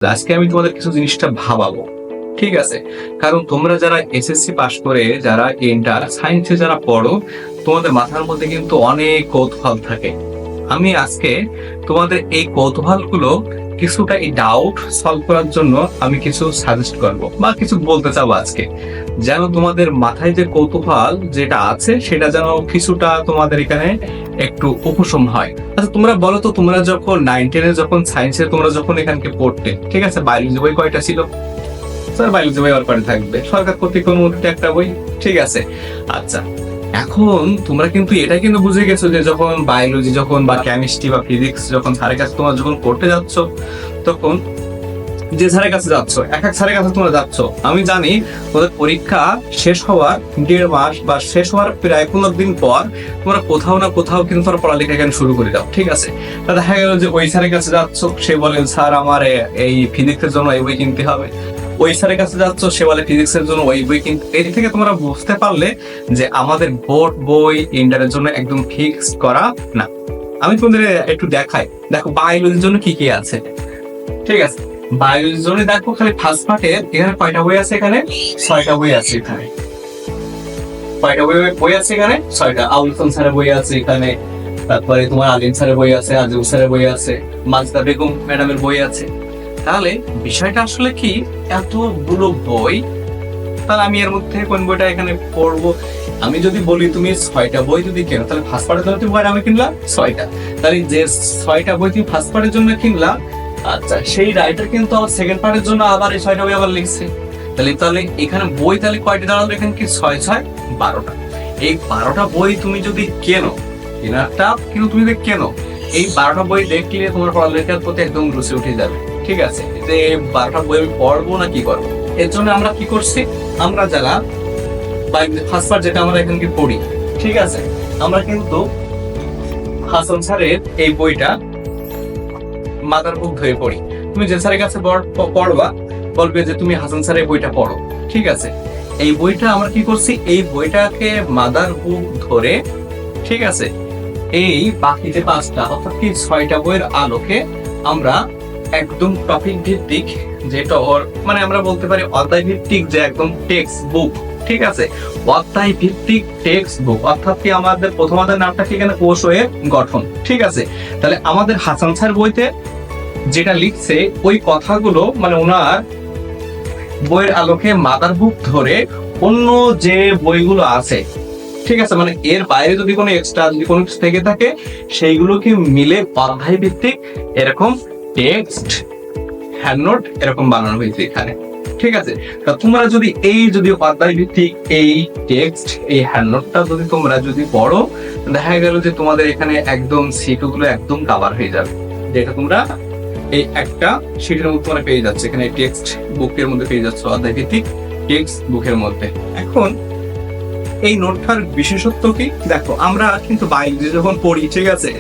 আজকে আমি তোমাদের কিছু জিনিসটা ভাবাবো, ঠিক আছে? কারণ তোমরা যারা এসএসসি পাস করে যারা ইন্টার সায়েন্সে যারা পড়ো, তোমাদের মাথার মধ্যে কিন্তু অনেক কৌতূহল থাকে। আমি আজকে তোমাদের এই কৌতূহলগুলো কিছুটা এই ডাউট সলভ করার জন্য আমি কিছু সাজেস্ট করব বা কিছু বলতে চাবো আজকে, যেন তোমাদের মাথায় যে কৌতূহল যেটা আছে সেটা যেন কিছুটা তোমাদের এখানে একটু উপশম হয়। আচ্ছা তোমরা বলো তো, তোমরা যখন 9-10 যখন সায়েন্সে তোমরা যখন এখানকে পড়তে, ঠিক আছে, বায়োলজি বই কয়টা ছিল? স্যার বায়োলজি বই আর কয়টা থাকবে? সরকার কর্তৃক অনুমোদিত একটা বই, ঠিক আছে। আচ্ছা, এখন তোমরা কিন্তু এটা কিন্তু বুঝে গেছো যে যখন বায়োলজি যখন বা কেমিস্ট্রি বা ফিজিক্স যখন স্যারের কাছে তোমরা যখন পড়তে যাচ্ছ, তখন যে স্যারের কাছে যাচ্ছ, এক এক স্যারের কাছে তোমরা যাচ্ছ, আমি জানি তোমাদের পরীক্ষা শেষ হওয়ার 1.5 মাস বা শেষ হওয়ার প্রায় 15 দিন পর তোমরা কোথাও না কোথাও কিন্তু তোমরা পড়ালেখা এখানে শুরু করে দাও, ঠিক আছে। তা দেখা গেল যে ওই স্যারের কাছে যাচ্ছ, সে বলে স্যার আমার এই ফিজিক্সের জন্য এই বই কিনতে হবে। ওই স্যারের কাছে যাচ্ছ, সে বলে ফিজিক্সের জন্য ওই বই কিনতে। এর থেকে তোমরা বুঝতে পারলে যে আমাদের বোর্ড বই ইন্টারের জন্য একদম ফিক্স করা না। আমি তোমাদের একটু দেখাই, দেখো বায়োলজির জন্য কি কি আছে, ঠিক আছে। বায়োলজির জন্য দেখো খালি ফার্স্ট পার্টের এখানে কয়টা বই আছে? এখানে 6টা বই আছে। এখানে কয়টা বই আছে? এখানে 6টা। আউল হাসান স্যারের বই আছে এখানে, তারপরে তোমার আলিম স্যারের বই আছে, আজিম স্যারের বই আছে, মাজদা বেগম ম্যাডামের বই আছে। তাহলে বিষয়টা আসলে কি, এতগুলো বই, তাহলে আমি এর মধ্যে কোন বইটা এখানে পড়বো? আমি যদি বলি তুমি 6টা বই যদি কেনো, তাহলে ফার্স্ট পার্টের জন্য তুমি আমি কিনলাম 6টা। তাহলে যে 6টা বই তুমি ফার্স্ট পার্টের জন্য কিনলাম, আচ্ছা সেই রাইটার কিন্তু আবার সেকেন্ড পার্টের জন্য আবার এই 6টা বই আবার লিখছে। তাহলে এখানে বই তাহলে কয়টা দাঁড়ালো? এখানে কি 6-6-12টা। এই 12টা বই তুমি যদি কেনো, কেনারটা কিন্তু তুমি যদি কেনো, এই 12টা বই দেখলে তোমার পড়ালেখার প্রতি একদম রুচি উঠে যাবে, ঠিক আছে। যে 12টা বই আমি পড়বো না কি করবো, এর জন্য আমরা কি করছি, আমরা যারা ফার্স্ট পার্ট যেটা আমরা এখানে পড়ি, ঠিক আছে, আমরা কিন্তু হাসান স্যারের এই বইটা মাদার বুক ধরে পড়ি। তুমি যে স্যারের কাছে পড়বা, বলবে যে তুমি হাসান স্যারের বইটা পড়ো, ঠিক আছে। এই বইটা আমরা কি করছি, এই বইটাকে মাদার বুক ধরে, ঠিক আছে, এই বাকি যে 5টা অর্থাৎ কি 6টা বইয়ের আলোকে আমরা একদম টপিক ভিত্তিক, যেটা মানে আমরা বলতে পারি অধ্যায় ভিত্তিক, যে একদম টেক্সট বুক, ঠিক আছে, অধ্যায় ভিত্তিক টেক্সট বুক। অর্থাৎ কি আমাদের প্রথম অধ্যায়ের নামটা কি, এখানে কোষ এর গঠন, ঠিক আছে। তাহলে আমাদের হাসান স্যার বইতে যেটা লিখছে ওই কথাগুলো, মানে ওনার বইয়ের আলোকে মাদার বুক ধরে অন্য যে বইগুলো আছে, ঠিক আছে, মানে এর বাইরে যদি কোনো এক্সট্রা যদি কোনো কিছু থেকে থাকে, সেইগুলোকে মিলে অধ্যায় ভিত্তিক এরকম টেক্সট হ্যান্ড নোট এরকম বানানো হয়েছে এখানে, ঠিক আছে। তা তোমরা যদি এই যদি অধ্যায় ভিত্তিক এই টেক্সট এই হ্যান্ড নোটটা যদি তোমরা যদি পড়ো, দেখা গেল যে তোমাদের এখানে একদম সিট গুলো একদম কভার হয়ে যাবে, যেটা তোমরা এই একটা শিটের মধ্যে তোমরা পেয়ে যাচ্ছে, এখানে টেক্সট বুকের মধ্যে পেয়ে যাচ্ছে, অধ্যায় ভিত্তিক টেক্সট বুকের মধ্যে। এখন এই নোটটার বিশেষত্ব কি দেখো, আমরা কিন্তু বায়োলজি যখন পড়ি, ঠিক আছে,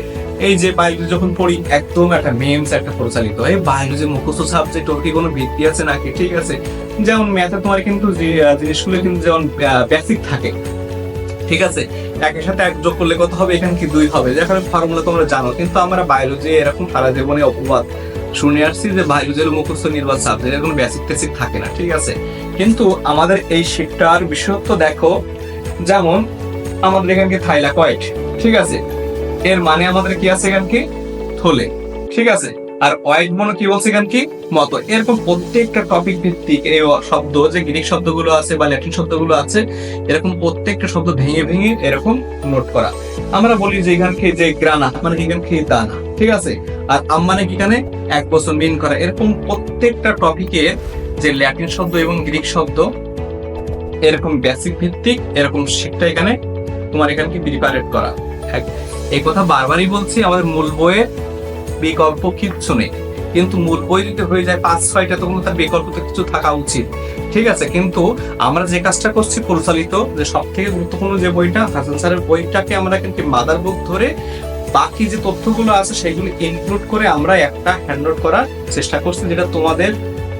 এই যে বায়োলজি যখন পড়ি একদম একটা মেমস একটা প্রচালিত, এই বায়োলজি মুখস্থ সাবজেক্ট ওর কি কোনো ভিত্তি আছে নাকি, ঠিক আছে। যেমন ম্যাথে তোমার কিন্তু যে জিনিসগুলো কিন্তু যেমন বেসিক থাকে, ঠিক আছে, একের সাথে এক যোগ করলে কত হবে, এখানে কি 2 হবে, যেখানে ফর্মুলা তোমরা জানো। কিন্তু আমরা বায়োলজি এরকম সারা জীবনে অপবাদ শুনে আসছি যে বায়োলজির মুখস্থ নির্বাচ সাবজেক্ট এর কোনো বেসিক টেসিক থাকে না, ঠিক আছে। কিন্তু আমাদের এই শিটটার বিশেষত্ব দেখো, যেমন আমাদের এখানে থাইলাকয়েড, ঠিক আছে, এর মানে আমাদের কি আছে এখানে কি থলে, ঠিক আছে। আর ওয়াইড মনে কি বলছে এখানে কি মত। এরকম প্রত্যেকটা টপিক ভিত্তিক এই শব্দ, যে গ্রিক শব্দগুলো আছে বা ল্যাটিন শব্দগুলো আছে, এরকম প্রত্যেকটা শব্দ ভেঙে ভেঙে এরকম নোট করা। আমরা বলি যে এখানকে যে গ্রানা মানে এখানে কি দানা, ঠিক আছে, আর আম মানে কি এখানে 1 বছর মিন করা। এরকম প্রত্যেকটা টপিকের যে ল্যাটিন শব্দ এবং গ্রিক শব্দ এরকম বেসিক ভিত্তিক এরকম শিক্ষা এখানে তোমার এখানে কি প্রিপারেট করা। এই কথা বারবারই বলছি, আমাদের মূল বইয়ের বিকল্প কিচ্ছু নেই। কিন্তু মূল বই যদি হয়ে যায় 5-6টা, তখন তার বিকল্প তো কিছু থাকা উচিত, ঠিক আছে। কিন্তু আমরা যে কাজটা করছি পরিচালিত, যে সব থেকে গুরুত্বপূর্ণ যে বইটা হাসান স্যারের বইটাকে আমরা কিন্তু মাদার বুক ধরে বাকি যে তথ্যগুলো আছে সেগুলো ইনক্লুড করে আমরা একটা হ্যান্ড নোট করার চেষ্টা করছি, যেটা তোমাদের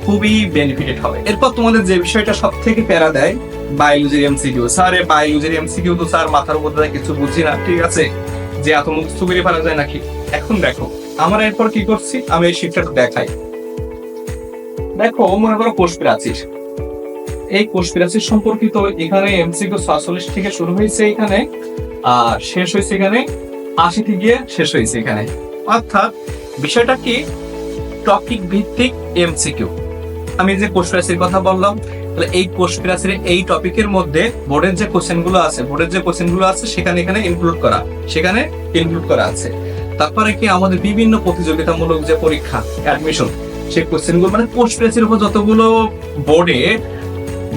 খুবই বেনিফিটেড হবে। এরপর তোমাদের যে বিষয়টা সব থেকে প্যারা দেয়, বায়োলজির এমসিকিউ। স্যার বায়োলজির এমসিকিউ তো স্যার মাথার উপর কিছু বুঝি না, ঠিক আছে, যে এত মুখস্থ করে পারা যায় নাকি। এখন দেখো আমরা এরপর কি করছি, আমি এই শিটটা দেখাই। দেখো মনে করো কোষ প্রাচীর, এই কোষ প্রাচীর সম্পর্কিত এখানে এমসিকিউ 46 থেকে শুরু হয়েছে এখানে, আর শেষ হয়েছে এখানে 80 থেকে শেষ হয়েছে এখানে। অর্থাৎ বিষয়টা কি, টপিক ভিত্তিক এমসিকিউ। আমি যে কোষ প্রাচীর কথা বললাম, তাহলে এই কোষ প্রাচীরের এই টপিকের মধ্যে বোর্ডের যে কোশ্চেনগুলো আছে সেখানে ইনক্লুড করা আছে। তারপরে কি আমাদের বিভিন্ন প্রতিযোগিতামূলক যে পরীক্ষা অ্যাডমিশন, সেই কোশ্চেনগুলো মানে কোষ প্রাচীরের উপর যতগুলো বোর্ডে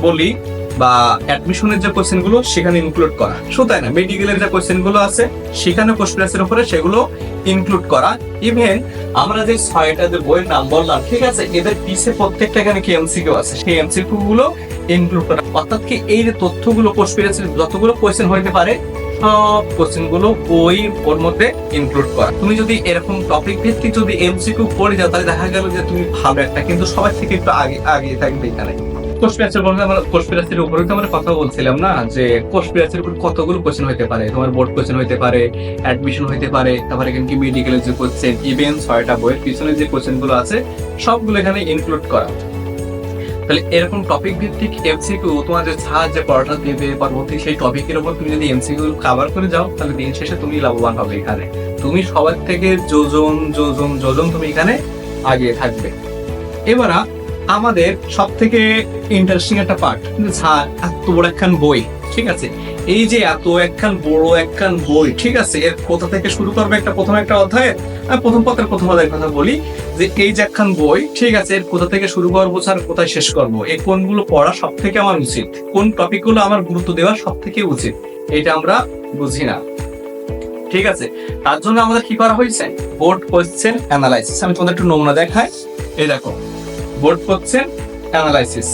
বলি বা অ্যাডমিশনের যে কোশ্চেনগুলো সেখানে ইনক্লুড করা। শুধু তাই না, মেডিকেলের যে কোশ্চেনগুলো আছে সেখানে কোষ প্রাচীরের উপরে সেগুলো ইনক্লুড করা। ইভেন আমরা যে 6টা যে বইয়ের নাম বললাম, ঠিক আছে, এদের পিছে প্রত্যেকটা এখানে কি এমসিকিউ আছে, সেই এমসিকিউ গুলো ইনক্লুড করা। অর্থাৎ কি এই যে তথ্যগুলো কোষ প্রাচীরের যতগুলো কোশ্চেন হইতে পারে সব কোশ্চেন গুলো ওর মধ্যে ইনক্লুড করা। তুমি যদি এরকম টপিক ভিত্তিক যদি এমসিকিউ পড়ে যাও, তাহলে দেখা গেল যে তুমি ভালো একটা, কিন্তু সবার থেকে একটু আগে থাকবে এখানে। কোষ প্রাচীর বলতে আমরা কোষ প্রাচীরের উপরে তো আমরা কথা বলছিলাম না, যে কোষ প্রাচীরের উপর কতগুলো কোশ্চেন হতে পারে। তোমার বোর্ড কোশ্চেন হতে পারে, অ্যাডমিশন হতে পারে, তারপরে এখানে কি মেডিকেলের যে কোশ্চেন, ইভেন 6টা বইয়ের পিছনে যে কোশ্চেন গুলো আছে সবগুলো এখানে ইনক্লুড করা। তাহলে এরকম টপিক ভিত্তিক এমসিকিউ তোমাদের সাহায্যে পড়াটা দেবে, পরবর্তী সেই টপিকের উপর তুমি যদি এমসিকিউ কভার করে যাও, তাহলে দিন শেষে তুমি লাভবান হবে। এখানে তুমি সবার থেকে যোজন তুমি এখানে আগিয়ে থাকবে। এবার আমাদের সব থেকে ইন্টারেস্টিং একটা পার্ট, এত বড় একখান বই, ঠিক আছে, এই যে এত একখান বড় একখান বই, ঠিক আছে, এর কোথা থেকে শুরু করবে প্রথম একটা অধ্যায়ে, প্রথম পত্রের প্রথম অধ্যায়ের কথা বলি, যে এই যে একখান বই, ঠিক আছে, এর কোথা থেকে শুরু করবো আর কোথায় শেষ করবো, এই কোনগুলো পড়া সব থেকে আমার উচিত, কোন টপিকগুলো আমার গুরুত্ব দেওয়া সব থেকে উচিত, এটা আমরা বুঝি না। ঠিক আছে, তার জন্য আমাদের কি করা হয়েছে, বোর্ড কোশ্চেন অ্যানালাইসিস। আমি তোমাদের একটু নমুনা দেখাই। এই দেখো, বোর্ড কোশ্চেন অ্যানালাইসিস।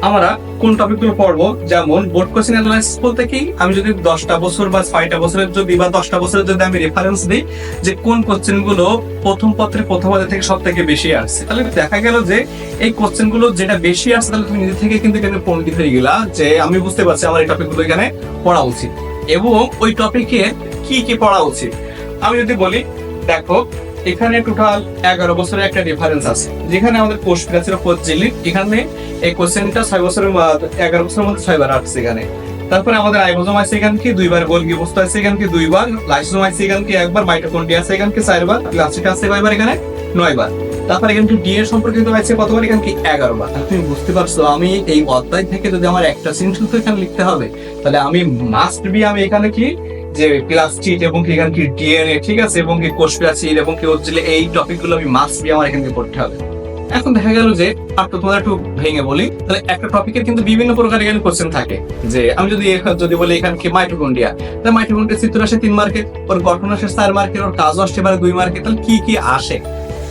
আমরা কোন টপিকগুলো পড়বো, যেমন বোর্ড কোশ্চেন অ্যানালাইসিস বলতে কি, আমি যদি 10টা বছর বা 6টা বছরের যদি বা 10টা বছরের যদি আমি রেফারেন্স দিই যে কোন কোশ্চেন গুলো প্রথম পত্রে প্রথম অধ্যায় থেকে সব থেকে বেশি আসছে, তাহলে দেখা গেল যে এই কোশ্চেন গুলো যেটা বেশি আসছে, তাহলে তুমি নিজে থেকে কিন্তু এখানে পণ্ডিত হয়ে গেলা যে আমি বুঝতে পারছি আমার এই টপিকগুলো এখানে পড়া উচিত এবং ওই টপিকে কি কি পড়া উচিত। আমি যদি বলি, দেখো এখানে টোটাল 11 বছরের একটা রেফারেন্স আছে, যেখানে আমাদের কোষ প্রাচীর কোষ ঝিল্লি, এখানে এই কোশ্চেনটা 11 বছরের মধ্যে 6 বার আসছে এখানে। তারপরে আমাদের রাইবোজোম আছে এখানে কি 2 বার, গোলগি বস্তু আছে এখানে কি 2 বার, লাইসোজোম আছে এখানে কি 1 বার, মাইটোকন্ড্রিয়া আছে এখানে কি 4 বার, প্লাস্টিড আছে কয়বার এখানে 9 বার। তারপরে এখানে কি ডিএনএ সম্পর্কিত আছে কতবার, এখানে কি 11 বার। তুমি বুঝতে পারছো, আমি এই অধ্যায় থেকে যদি আমার একটা সিনটু এখানে লিখতে হবে, তাহলে আমি মাস্ট বি আমি এখানে কি যে প্লাস্টিড এবং এখানে কি ডিএনএ, ঠিক আছে, এবং কি কোষ প্রাচীর এবং কি হচ্ছে এই টপিকগুলো আমি মাস্ট বি আমার এখান থেকে পড়তে হবে। এখন দেখা গেল যে তোমাদের একটু ভেঙে বলি, তাহলে একটা টপিকের কিন্তু বিভিন্ন প্রকার এখানে কোশ্চেন থাকে। যে আমি যদি বলি এখানে কি মাইটোকন্ড্রিয়া, তাহলে মাইটোকন্ড্রিয়া চিত্র আসে 3 মার্কের, ওর গঠন আসে 4 মার্কের, ওর কাজও আসতে পারে 2 মার্কের, তাহলে কি কি আসে।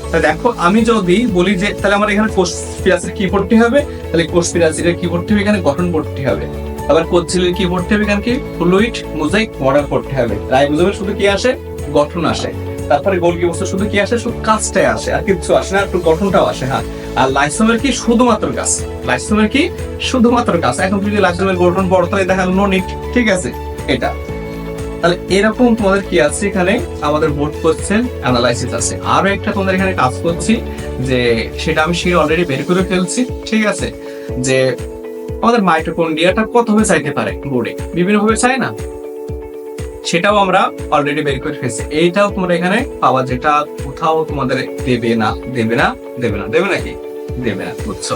তাহলে দেখো আমি যদি বলি যে তাহলে আমার এখানে কোষ প্রাচীর কি পড়তে হবে, তাহলে কোষ প্রাচীরের কি পড়তে হবে, এখানে গঠন পড়তে হবে। আবার কোষ ঝিল্লির কি পড়তে হবে, এখানে কি ফ্লুইড মোজাইক মডেল পড়তে হবে। রাইবোজোমের শুধু কি আসে, গঠন আসে। তারপরে গোলগি বস্তু শুধু কি আসে, শুধু কাজটাই আসে, আর কিছু আসে না, একটু গঠনটাও আসে। হ্যাঁ, আর লাইসোমের কি শুধুমাত্র কাজ, লাইসোমের কি শুধুমাত্র কাজ। এখন যদি লাইসোমের গঠন বড়, তাহলে দেখা নো নিট, ঠিক আছে, এটা। তাহলে এরকম তোমাদের কি আছে এখানে, আমাদের বোর্ড কোশ্চেন অ্যানালাইসিস আছে। আরো একটা তোমাদের এখানে কাজ করছি, যে সেটা আমি অলরেডি বের করে ফেলছি, ঠিক আছে, যে আমাদের মাইটোকন্ড্রিয়াটা কতভাবে চাইতে পারে, বোর্ডে বিভিন্ন ভাবে চায় না, সেটাও আমরা অলরেডি বের করে ফেলছি। এইটাও তোমরা এখানে পাওয়া, যেটা কোথাও তোমাদের দেবে না, নাকি দেবে না, বুঝছো।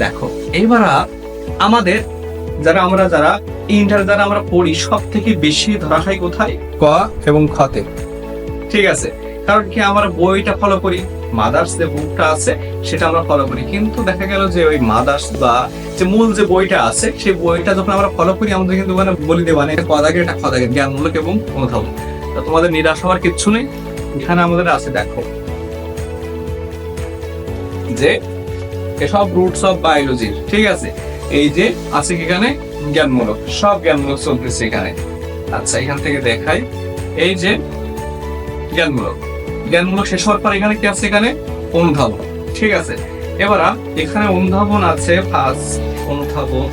দেখো এবার আমাদের যারা ইন্টার যারা আমরা পড়ি, সব থেকে বেশি ধরা খাই কোথায়, ক এবং খতে, ঠিক আছে। কারণ কি আমরা বইটা ফলো করি, মাদার্স যে বুকটা আছে সেটা আমরা ফলো করি, কিন্তু দেখা গেল যে ওই মাদার্স বা যে মূল যে বইটা আছে সেই বইটা যখন আমরা ফলো করি, আমাদের কিন্তু ওখানে বলি দেওয়া নেই, কদাগের এটা খদাগের, জ্ঞানমূলক এবং অনুধাবন। তো তোমাদের নিরাশ হওয়ার কিচ্ছু নেই, এখানে আমাদের আছে দেখো যে এসব রুটস অফ বায়োলজি, ঠিক আছে, এই যে আছে এখানে জ্ঞানমূলক, সব জ্ঞানমূলক চলতেছে এখানে। আচ্ছা এখান থেকে দেখাই, এই যে জ্ঞানমূলক শেষ হওয়ার পর এখানে কি আছে, এখানে অনুধাবন, ঠিক আছে। এবার এখানে অনুধাবন আছে, ফার্স্ট অনুধাবন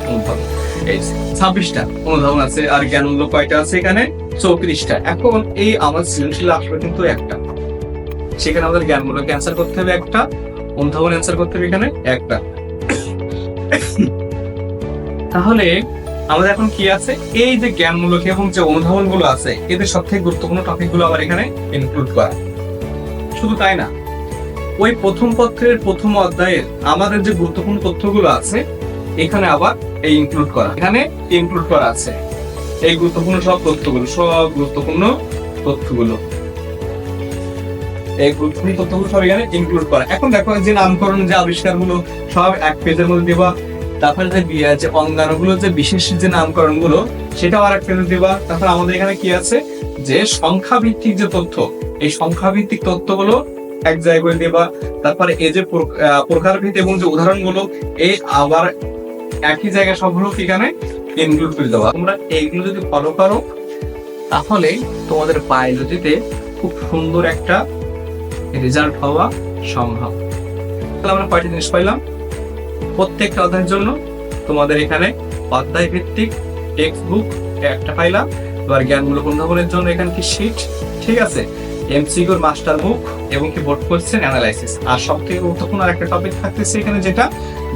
এই 26টা অনুধাবন আছে, আর জ্ঞানমূলক কয়টা আছে এখানে, 34টা। এখন এই আমার সৃজনশীল আসলে কিন্তু একটা, সেখানে আমাদের জ্ঞানমূলক অ্যান্সার করতে হবে একটা, অনুধাবন অ্যান্সার করতে হবে এখানে একটা। তাহলে আমাদের এখন কি আছে, এই যে জ্ঞানমূলক এবং যে অনুধাবন গুলো আছে এদের সবথেকে গুরুত্বপূর্ণ টপিক গুলো আবার এখানে ইনক্লুড করা। শুধু তাই না, ওই প্রথম পত্রের প্রথম অধ্যায়ের আমাদের যে গুরুত্বপূর্ণ তথ্যগুলো আছে এখানে আবার এই ইনক্লুড করা, এখানে ইনক্লুড করা আছে এই গুরুত্বপূর্ণ সব তথ্যগুলো, সব গুরুত্বপূর্ণ তথ্যগুলো, এই গুরুত্বপূর্ণ তথ্যগুলো সব এখানে ইনক্লুড করা। এখন দেখো যে নামকরণ, যে আবিষ্কারগুলো সব এক পেজের মধ্যে দেবা, তারপরে যে অঙ্গাণুগুলো যে বিশেষ যে নামকরণ গুলো সেটাও আর এক পেজে দেবা। তারপর আমাদের এখানে কি আছে, যে সংখ্যা ভিত্তিক যে তথ্য, এই সংখ্যা ভিত্তিক তথ্যগুলো এক জায়গায় দেবা। তারপরে এই যে প্রকারভেদ এবং যে উদাহরণগুলো এই আবার একই জায়গায় সবগুলো এখানে ইনক্লুড করে দেওয়া। তোমরা এইগুলো যদি ফলো করো তাহলে তোমাদের বায়োলজিতে খুব সুন্দর একটা রেজাল্ট হওয়া সম্ভব। তাহলে আমরা কয়টি জিনিস পাইলাম, প্রত্যেকটা অধ্যায়ের জন্য তোমাদের এখানে অধ্যায় ভিত্তিক টেক্সট বুক একটা পাইলাম, এবার জ্ঞানমূলক অনুধাবনের জন্য এখানে কি শীট, ঠিক আছে, এমসিকিউর মাস্টার বুক এবং কি বোর্ড কোয়েশ্চেন অ্যানালাইসিস। আর সবথেকে গুরুত্বপূর্ণ আরেকটা টপিক থাকতেছে এখানে,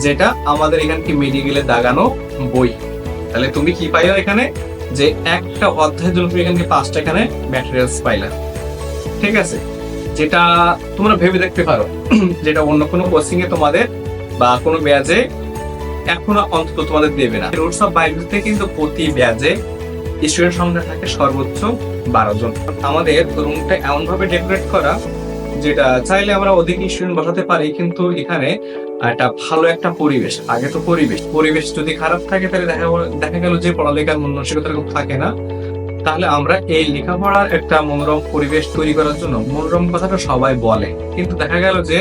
যেটা আমাদের এখানে কি মেডিকেলে দাগানো বই। তাহলে তুমি কি পাইলা এখানে, যে একটা অধ্যায়ের জন্য তুমি এখানে 5টা এখানে ম্যাটেরিয়ালস পাইলা, ঠিক আছে, যেটা তোমরা ভেবে দেখতে পারো যেটা অন্য কোনো কোচিং এ তোমাদের বা কোনো ব্যাচে এখনো অন্তত তোমাদের দেবে না। রুটস অফ বায়োলজিতে কিন্তু প্রতি ব্যাচে স্টুডেন্ট সংখ্যা থাকে সর্বোচ্চ 12 জন। আমাদের রুমটা এমন ভাবে ডেকোরেট করা যেটা চাইলে আমরা অধিক স্টুডেন্ট বসাতে পারি, কিন্তু এখানে একটা ভালো একটা পরিবেশ। আগে তো পরিবেশ যদি খারাপ থাকে তাহলে দেখা গেল যে পড়ালেখার মন মানসিকতা থাকে না। তাহলে আমরা এই লেখাপড়ার একটা মনোরম পরিবেশ তৈরি করার জন্য, মনোরম কথাটা সবাই বলে কিন্তু দেখা গেল যে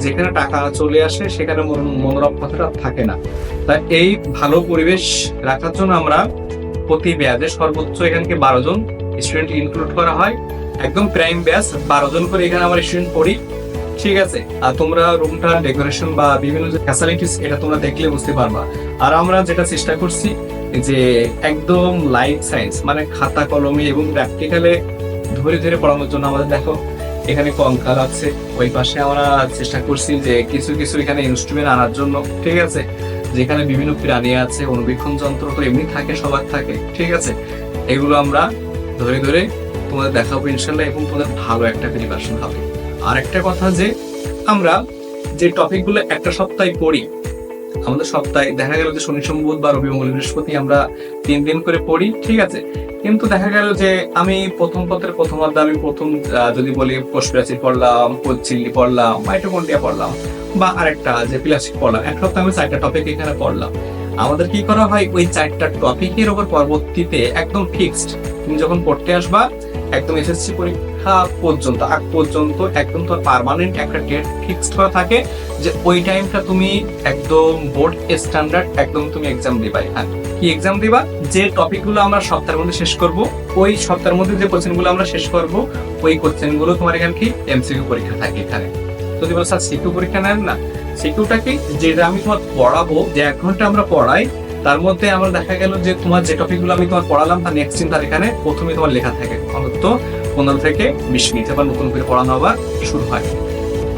যেখানে টাকা চলে আসে সেখানে মনোরম কথাটা থাকে না। তাই এই ভালো পরিবেশ রাখার জন্য আমরা প্রতি ব্যাচে সর্বোচ্চ এখানে 12 জন স্টুডেন্ট ইনক্লুড করা হয়। একদম প্রাইম ব্যাচ 12 জন করে এখানে আমরা স্টুডেন্ট পড়ি, ঠিক আছে। আর তোমরা রুমটা ডেকোরেশন বা বিভিন্ন যে ফ্যাসিলিটিস এটা তোমরা দেখলে বুঝতে পারবা। আর আমরা যেটা চেষ্টা করছি যে একদম লাইফ সায়েন্স মানে খাতা কলমে এবং প্র্যাকটিক্যালে ধরে ধরে পড়ানোর জন্য আমাদের দেখো এখানে কঙ্কাল আছে, ওই পাশে আমরা চেষ্টা করছি যে কিছু কিছু এখানে ইনস্ট্রুমেন্ট আনার জন্য, ঠিক আছে, যেখানে বিভিন্ন প্রাণী আছে, অনুবীক্ষণ যন্ত্র তো এমনি থাকে, সবার থাকে, ঠিক আছে। এগুলো আমরা ধরে ধরে তোমাদের দেখাবো ইনশাল্লাহ এবং তোমাদের ভালো একটা প্রিপারেশন হবে। আর একটা কথা যে আমরা যে টপিকগুলো একটা সপ্তাহে পড়ি, আমাদের সপ্তাহে দেখা গেল যে শনি সোম বুধ বা রবি মঙ্গল বৃহস্পতি আমরা 3 দিন করে পড়ি, ঠিক আছে। কিন্তু দেখা গেল যে আমি প্রথম পত্রের প্রথম অধ্যায় আমি প্রথম যদি বলি কোষপ্রাচীর পড়লাম, কোষঝিল্লি পড়লাম, মাইটোকন্ড্রিয়া পড়লাম বা আরেকটা যে প্লাস্টিক পড়লাম, এক সপ্তাহে আমি 4টা টপিক এখানে পড়লাম। আমাদের কি করা হয়, ওই 4টা টপিকের উপর পরবর্তীতে একদম ফিক্সড তুমি যখন পড়তে আসবা একদম এসএসসি পরীক্ষা পর্যন্ত আগ পর্যন্ত একদম তোমার পার্মানেন্ট একটা ডেট ফিক্সড করা থাকে যে ওই টাইমটা তুমি একদম বোর্ড স্ট্যান্ডার্ড একদম তুমি এক্সাম দিবা। হ্যাঁ, কি এক্সাম দিবা, যে টপিকগুলো আমরা সপ্তাহের মধ্যে শেষ করব, ওই সপ্তাহের মধ্যে যে কোশ্চেনগুলো আমরা শেষ করব ওই কোশ্চেনগুলো তোমার এখানে কি এমসিকিউ পরীক্ষা থাকে। এখানে যদি বলো স্যার সিকিউ পরীক্ষা নেন না, সিকিউটা কি, যেটা আমি তোমার পড়াবো, যে 1 ঘন্টা আমরা পড়াই তার মধ্যে আমরা দেখা গেল যে তোমার যে টপিকগুলো আমি তোমার পড়ালাম তার নেক্সট দিন তার এখানে প্রথমে তোমার লেখা থাকে অন্তত 15 থেকে 20 মিনিট, আবার নতুন করে পড়ানো আবার শুরু হয়।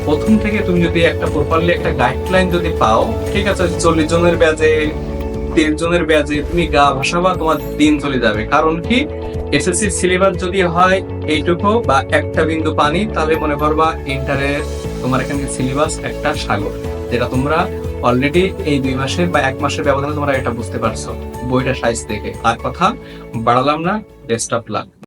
প্রথম থেকে তুমি যদি একটা প্রপারলি একটা গাইডলাইন যদি পাও, ঠিক আছে, 40 জনের ব্যাচে 30 জনের ব্যাচে তুমি গা ভাসাবা, তোমার দিন চলে যাবে। কারণ কি, এসএসসি সিলেবাস যদি হয় এইটুকু বা একটা বিন্দু পানি, তাহলে মনে করবা ইন্টারের তোমার এখানে সিলেবাস একটা সাগর, যেটা তোমরা অলরেডি এই 2 মাসের বা 1 মাসের ব্যবধানে তোমরা এটা বুঝতে পারছো বইটা সাইজ থেকে। আর কথা বাড়ালাম না, বেস্ট অফ লাক।